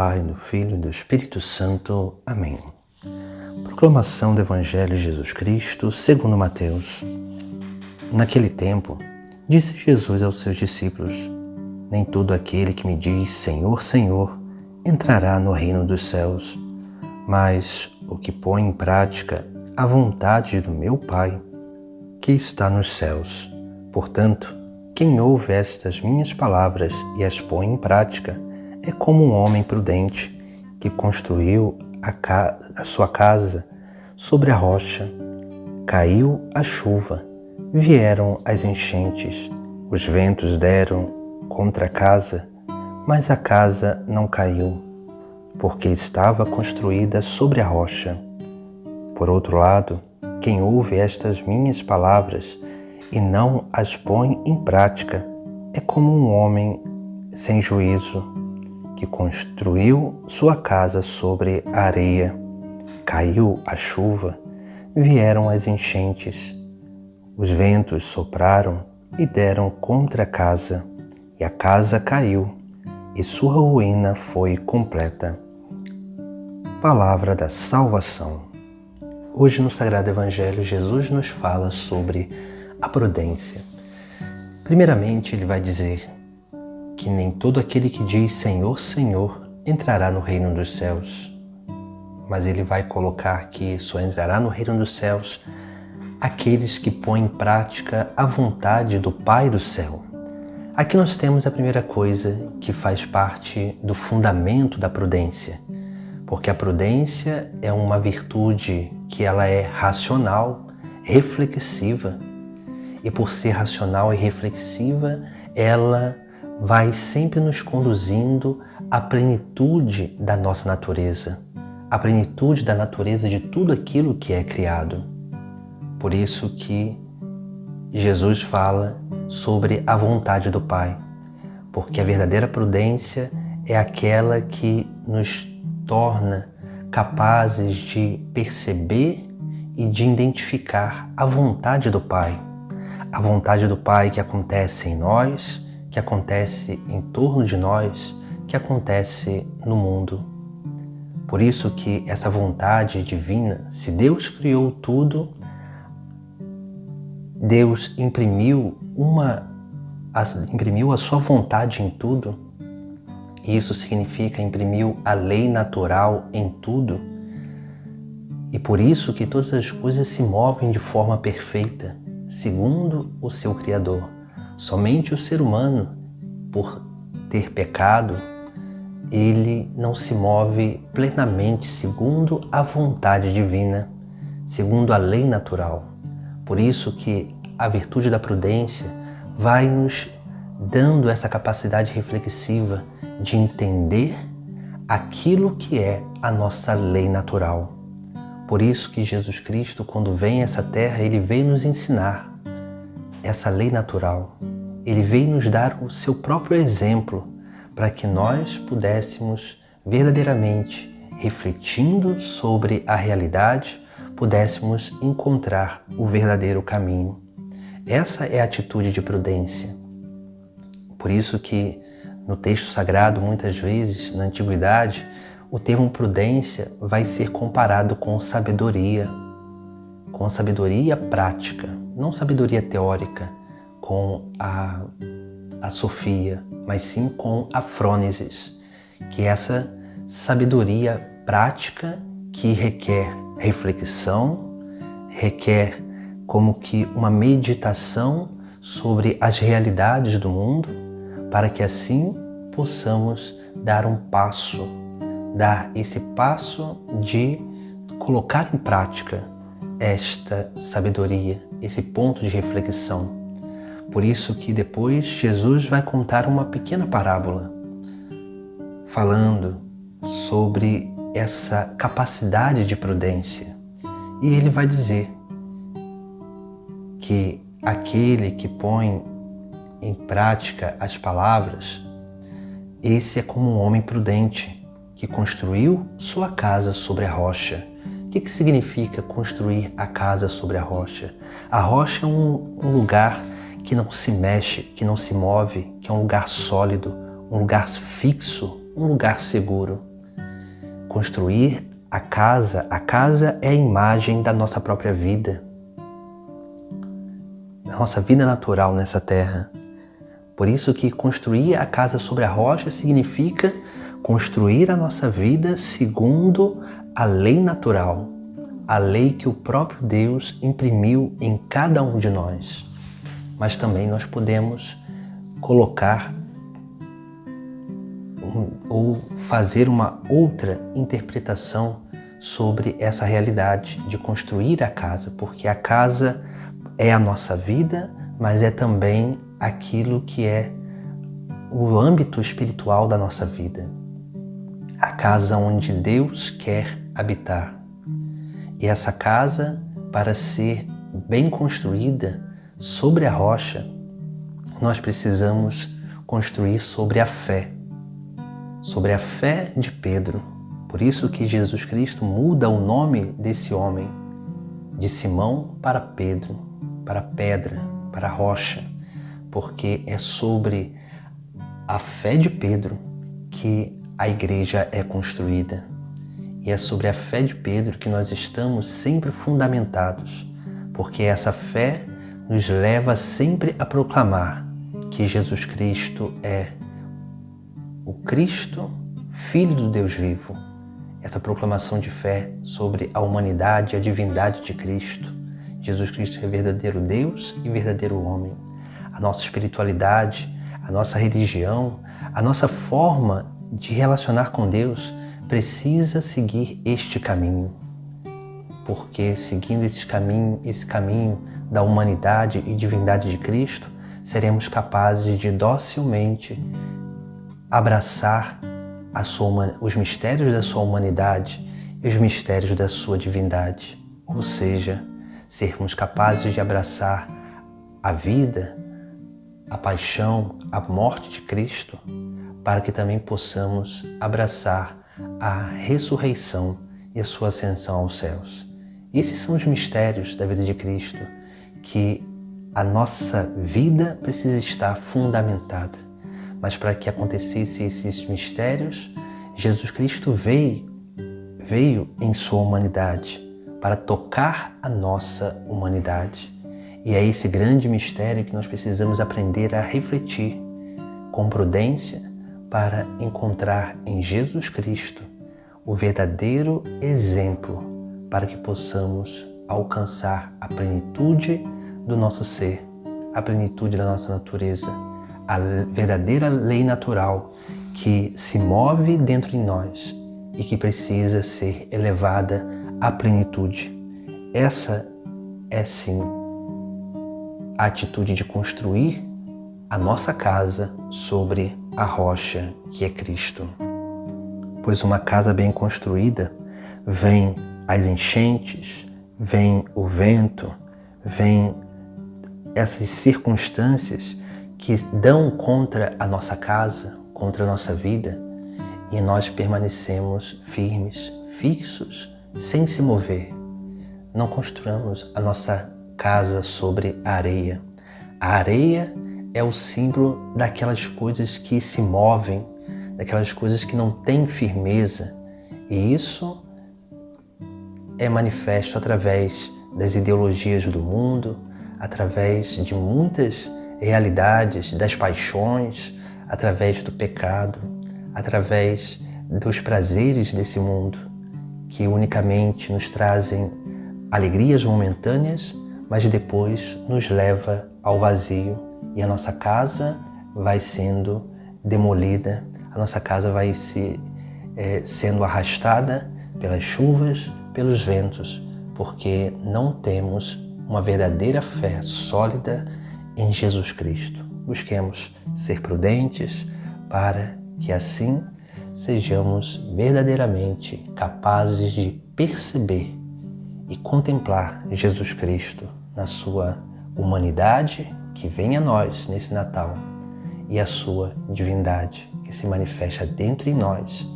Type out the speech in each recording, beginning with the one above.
Pai, do Filho e do Espírito Santo. Amém. Proclamação do Evangelho de Jesus Cristo segundo Mateus. Naquele tempo, disse Jesus aos seus discípulos: Nem todo aquele que me diz Senhor, Senhor, entrará no reino dos céus, mas o que põe em prática a vontade do meu Pai, que está nos céus. Portanto, quem ouve estas minhas palavras e as põe em prática é como um homem prudente que construiu a sua casa sobre a rocha. Caiu a chuva, vieram as enchentes, os ventos deram contra a casa, mas a casa não caiu, porque estava construída sobre a rocha. Por outro lado, quem ouve estas minhas palavras e não as põe em prática é como um homem sem juízo que construiu sua casa sobre a areia. Caiu a chuva, vieram as enchentes, os ventos sopraram e deram contra a casa, e a casa caiu, e sua ruína foi completa. Palavra da salvação. Hoje no Sagrado Evangelho, Jesus nos fala sobre a prudência. Primeiramente, ele vai dizer que nem todo aquele que diz Senhor, Senhor entrará no reino dos céus. Mas ele vai colocar que só entrará no reino dos céus aqueles que põem em prática a vontade do Pai do céu. Aqui nós temos a primeira coisa que faz parte do fundamento da prudência, porque a prudência é uma virtude que ela é racional, reflexiva, e por ser racional e reflexiva, ela vai sempre nos conduzindo à plenitude da nossa natureza, à plenitude da natureza de tudo aquilo que é criado. Por isso que Jesus fala sobre a vontade do Pai, porque a verdadeira prudência é aquela que nos torna capazes de perceber e de identificar a vontade do Pai. A vontade do Pai que acontece em nós, que acontece em torno de nós, que acontece no mundo. Por isso que essa vontade divina, se Deus criou tudo, Deus imprimiu a sua vontade em tudo, e isso significa imprimiu a lei natural em tudo, e por isso que todas as coisas se movem de forma perfeita, segundo o seu Criador. Somente o ser humano, por ter pecado, ele não se move plenamente segundo a vontade divina, segundo a lei natural. Por isso que a virtude da prudência vai nos dando essa capacidade reflexiva de entender aquilo que é a nossa lei natural. Por isso que Jesus Cristo, quando vem a essa terra, ele veio nos ensinar essa lei natural. Ele veio nos dar o seu próprio exemplo para que nós pudéssemos verdadeiramente, refletindo sobre a realidade, pudéssemos encontrar o verdadeiro caminho. Essa é a atitude de prudência. Por isso que no texto sagrado, muitas vezes, na antiguidade, o termo prudência vai ser comparado com sabedoria prática, não sabedoria teórica, com a sofia, mas sim com a frônesis, que é essa sabedoria prática que requer reflexão, requer como que uma meditação sobre as realidades do mundo, para que assim possamos dar esse passo de colocar em prática esta sabedoria, esse ponto de reflexão. Por isso que depois Jesus vai contar uma pequena parábola, falando sobre essa capacidade de prudência. E ele vai dizer que aquele que põe em prática as palavras, esse é como um homem prudente que construiu sua casa sobre a rocha. O que significa construir a casa sobre a rocha? A rocha é um lugar que não se mexe, que não se move, que é um lugar sólido, um lugar fixo, um lugar seguro. construir a casa é a imagem da nossa própria vida, da nossa vida natural nessa terra. Por isso que construir a casa sobre a rocha significa construir a nossa vida segundo a lei natural, a lei que o próprio Deus imprimiu em cada um de nós. Mas também nós podemos colocar ou fazer uma outra interpretação sobre essa realidade de construir a casa, porque a casa é a nossa vida, mas é também aquilo que é o âmbito espiritual da nossa vida. A casa onde Deus quer habitar. E essa casa, para ser bem construída sobre a rocha, nós precisamos construir sobre a fé de Pedro. Por isso que Jesus Cristo muda o nome desse homem, de Simão para Pedro, para pedra, para rocha, porque é sobre a fé de Pedro que a igreja é construída. E é sobre a fé de Pedro que nós estamos sempre fundamentados, porque essa fé nos leva sempre a proclamar que Jesus Cristo é o Cristo, Filho do Deus vivo. Essa proclamação de fé sobre a humanidade e a divindade de Cristo. Jesus Cristo é verdadeiro Deus e verdadeiro homem. A nossa espiritualidade, a nossa religião, a nossa forma de relacionar com Deus precisa seguir este caminho. Porque seguindo esse caminho da humanidade e divindade de Cristo, seremos capazes de docilmente abraçar os mistérios da sua humanidade e os mistérios da sua divindade. Ou seja, sermos capazes de abraçar a vida, a paixão, a morte de Cristo, para que também possamos abraçar a ressurreição e a sua ascensão aos céus. Esses são os mistérios da vida de Cristo, que a nossa vida precisa estar fundamentada. Mas para que acontecessem esses mistérios, Jesus Cristo veio em sua humanidade para tocar a nossa humanidade. E é esse grande mistério que nós precisamos aprender a refletir com prudência para encontrar em Jesus Cristo o verdadeiro exemplo para que possamos alcançar a plenitude do nosso ser, a plenitude da nossa natureza, a verdadeira lei natural que se move dentro de nós e que precisa ser elevada à plenitude. Essa é sim a atitude de construir a nossa casa sobre a rocha que é Cristo. Pois uma casa bem construída, vem as enchentes, vem o vento, vem essas circunstâncias que dão contra a nossa casa, contra a nossa vida, e nós permanecemos firmes, fixos, sem se mover. Não construamos a nossa casa sobre a areia. A areia é o símbolo daquelas coisas que se movem, daquelas coisas que não têm firmeza, e isso é manifesto através das ideologias do mundo, através de muitas realidades, das paixões, através do pecado, através dos prazeres desse mundo, que unicamente nos trazem alegrias momentâneas, mas depois nos leva ao vazio e a nossa casa vai sendo demolida, a nossa casa vai sendo arrastada pelas chuvas, pelos ventos, porque não temos uma verdadeira fé sólida em Jesus Cristo. Busquemos ser prudentes para que assim sejamos verdadeiramente capazes de perceber e contemplar Jesus Cristo na sua humanidade que vem a nós nesse Natal e a sua divindade que se manifesta dentro de nós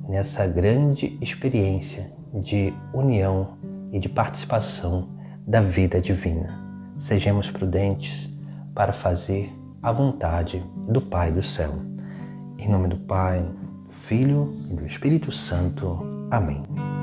nessa grande experiência de união e de participação da vida divina. Sejamos prudentes para fazer a vontade do Pai do céu. Em nome do Pai, do Filho e do Espírito Santo. Amém.